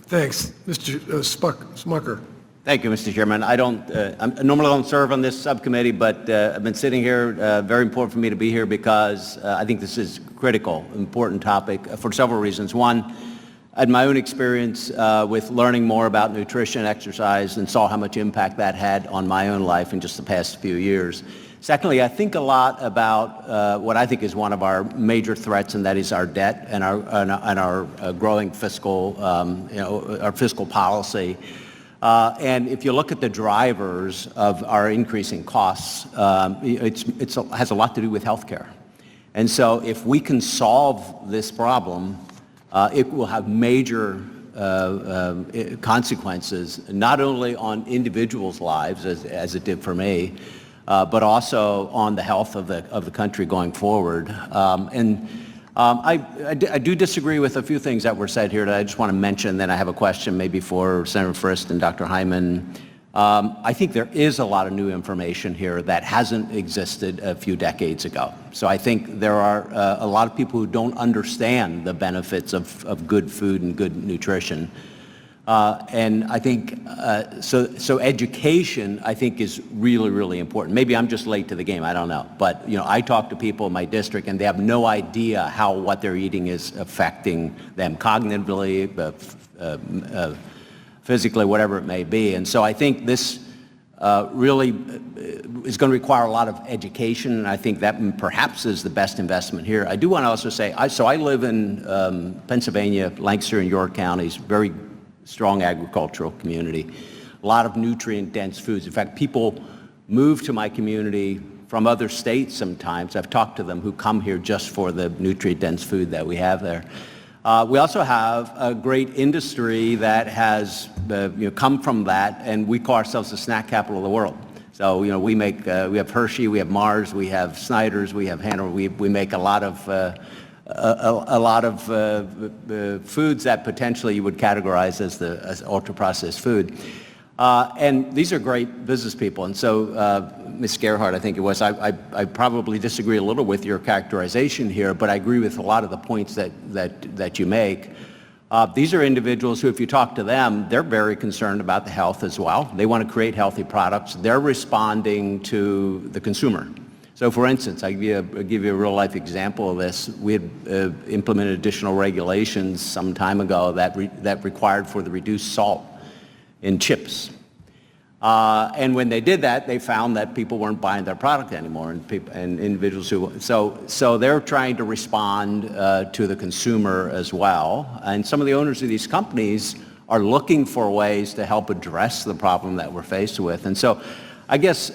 Thanks. Mr. Smucker. Thank you, Mr. Chairman. I normally don't serve on this subcommittee, but I've been sitting here. Very important for me to be here because I think this is critical, important topic for several reasons. One, I had my own experience with learning more about nutrition, exercise, and saw how much impact that had on my own life in just the past few years. Secondly, I think a lot about what I think is one of our major threats, and that is our debt and our growing fiscal, our fiscal policy. And if you look at the drivers of our increasing costs, it has a lot to do with healthcare. And so if we can solve this problem, it will have major consequences, not only on individuals' lives, as it did for me, but also on the health of the country going forward. I do disagree with a few things that were said here that I just want to mention, then I have a question maybe for Senator Frist and Dr. Hyman. I think there is a lot of new information here that hasn't existed a few decades ago. So I think there are a lot of people who don't understand the benefits of good food and good nutrition. And I think, so education, I think, is really, really important. Maybe I'm just late to the game, I don't know. But, I talk to people in my district and they have no idea how what they're eating is affecting them cognitively, physically, whatever it may be. And so I think this really is going to require a lot of education, and I think that perhaps is the best investment here. I do want to also say, I live in Pennsylvania, Lancaster and York counties, very strong agricultural community, a lot of nutrient-dense foods. In fact, people move to my community from other states sometimes. I've talked to them who come here just for the nutrient-dense food that we have there. We also have a great industry that has come from that, and we call ourselves the snack capital of the world. So we make we have Hershey, we have Mars, we have Snyder's, we have Hanover. We make a lot of foods that potentially you would categorize as ultra-processed food. And these are great business people. And so, Ms. Gerhardt, I think it was, I probably disagree a little with your characterization here, but I agree with a lot of the points that you make. These are individuals who, if you talk to them, they're very concerned about the health as well. They want to create healthy products. They're responding to the consumer. So, for instance, I'll give you a real-life example of this. We had implemented additional regulations some time ago that required for the reduced salt in chips. And when they did that, they found that people weren't buying their product anymore, and individuals who, so they're trying to respond to the consumer as well. And some of the owners of these companies are looking for ways to help address the problem that we're faced with. And so I guess,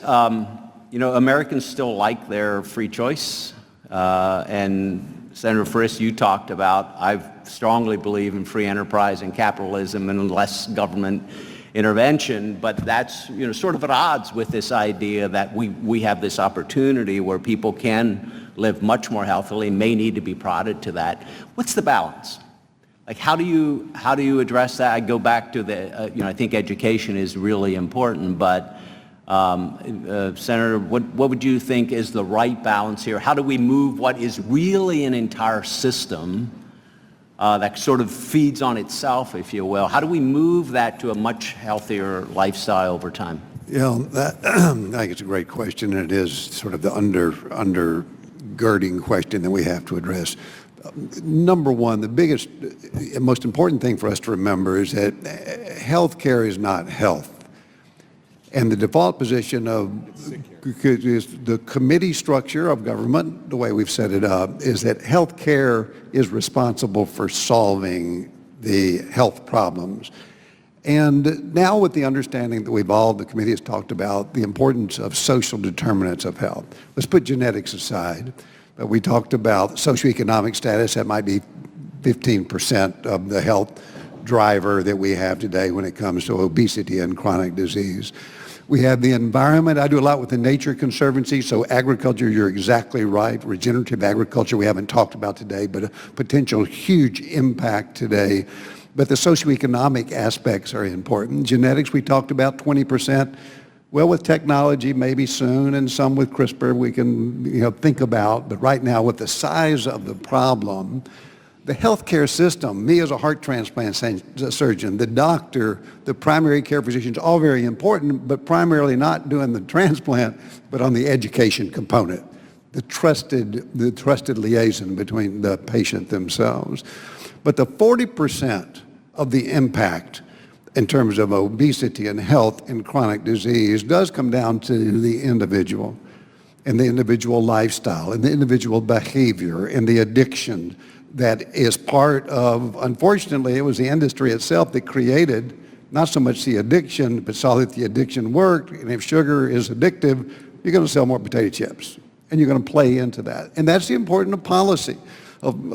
Americans still like their free choice. And Senator Frist, you talked about, I strongly believe in free enterprise and capitalism and less government intervention, but that's sort of at odds with this idea that we have this opportunity where people can live much more healthily, may need to be prodded to that. What's the balance? Like, how do you address that? I go back to the I think education is really important, but Senator, what would you think is the right balance here? How do we move what is really an entire system that sort of feeds on itself, if you will? How do we move that to a much healthier lifestyle over time? That, I think it's a great question, and it is sort of the undergirding question that we have to address. Number one, the biggest and most important thing for us to remember is that health care is not health. And the default position of the committee structure of government, the way we've set it up, is that health care is responsible for solving the health problems. And now with the understanding that the committee has talked about the importance of social determinants of health. Let's put genetics aside, but we talked about socioeconomic status. That might be 15% of the health driver that we have today when it comes to obesity and chronic disease. We have the environment. I do a lot with the Nature Conservancy, so agriculture, you're exactly right. Regenerative agriculture we haven't talked about today, but a potential huge impact today. But the socioeconomic aspects are important. Genetics, we talked about 20%. Well, with technology, maybe soon, and some with CRISPR we can think about. But right now, with the size of the problem, The healthcare system, me as a heart transplant surgeon, the doctor, the primary care physicians, all very important, but primarily not doing the transplant, but on the education component, the trusted liaison between the patient themselves. But the 40% of the impact in terms of obesity and health and chronic disease does come down to the individual and the individual lifestyle and the individual behavior and the addiction that is part of, unfortunately, it was the industry itself that created not so much the addiction, but saw that the addiction worked, and if sugar is addictive, you're going to sell more potato chips, and you're going to play into that. And that's the importance of policy, of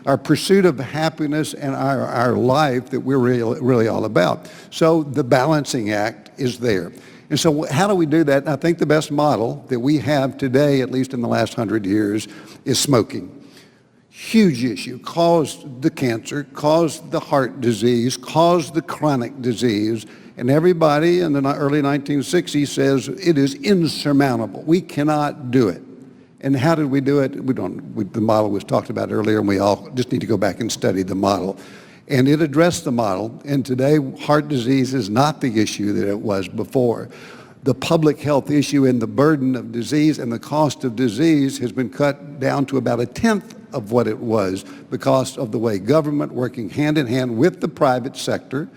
our pursuit of happiness and our life that we're really all about. So the balancing act is there. And so how do we do that? And I think the best model that we have today, at least in the last 100 years, is smoking. Huge issue, caused the cancer, caused the heart disease, caused the chronic disease, and everybody in the early 1960s says it is insurmountable. We cannot do it. And how did we do it? The model was talked about earlier, and we all just need to go back and study the model. And it addressed the model, and today heart disease is not the issue that it was before. The public health issue and the burden of disease and the cost of disease has been cut down to about 1/10 of what it was because of the way government working hand in hand with the private sector.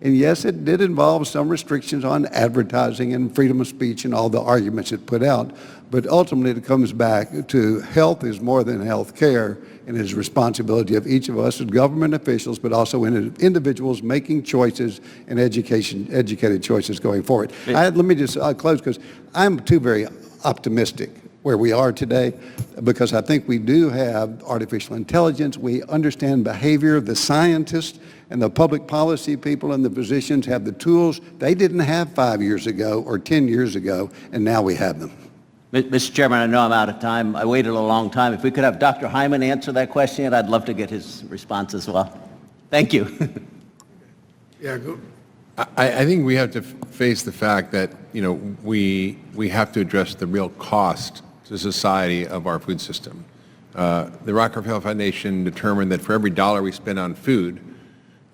And yes, it did involve some restrictions on advertising and freedom of speech and all the arguments it put out. But ultimately it comes back to health is more than health care, and is responsibility of each of us as government officials, but also individuals making choices and educated choices going forward. Let me just close, because I'm too very optimistic where we are today, because I think we do have artificial intelligence. We understand behavior. The scientists and the public policy people and the physicians have the tools they didn't have 5 years ago or 10 years ago, and now we have them. Mr. Chairman, I know I'm out of time. I waited a long time. If we could have Dr. Hyman answer that question, I'd love to get his response as well. Thank you. Yeah, go. I think we have to face the fact that, we have to address the real cost to society of our food system. The Rockefeller Foundation determined that for every dollar we spend on food,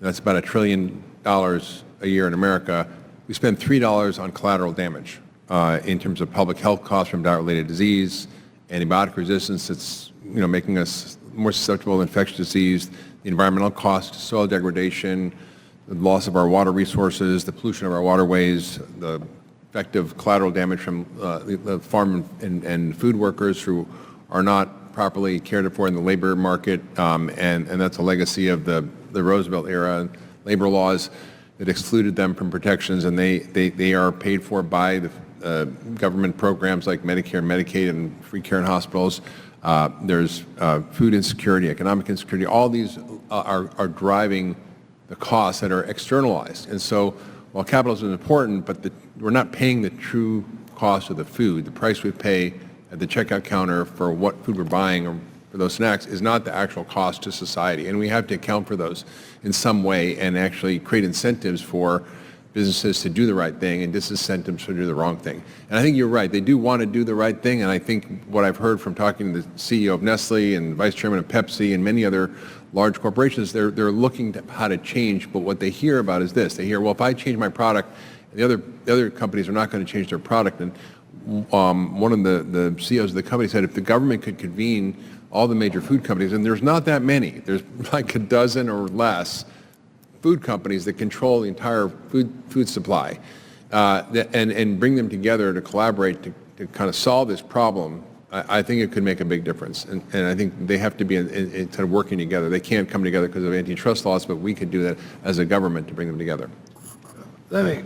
that's about $1 trillion a year in America, we spend $3 on collateral damage in terms of public health costs from drought-related disease, antibiotic resistance that's making us more susceptible to infectious disease, the environmental cost, soil degradation, the loss of our water resources, the pollution of our waterways, the effective collateral damage from the farm and food workers who are not properly cared for in the labor market, and that's a legacy of the Roosevelt era labor laws that excluded them from protections, and they are paid for by the government programs like Medicare and Medicaid and free care in hospitals. There's food insecurity, economic insecurity. All these are driving the costs that are externalized. And so while capitalism is important, but we're not paying the true cost of the food. The price we pay at the checkout counter for what food we're buying or for those snacks is not the actual cost to society. And we have to account for those in some way and actually create incentives for businesses to do the right thing and disincentives to do the wrong thing. And I think you're right. They do want to do the right thing. And I think what I've heard from talking to the CEO of Nestle and Vice Chairman of Pepsi and many other large corporations, they're looking to how to change. But what they hear about is this. They hear, well, if I change my product, the other companies are not going to change their product. And one of the CEOs of the company said if the government could convene all the major food companies, and there's not that many, there's like a dozen or less food companies that control the entire food supply, and bring them together to collaborate to kind of solve this problem, I think it could make a big difference. And I think they have to be in kind of working together. They can't come together because of antitrust laws, but we could do that as a government to bring them together. Let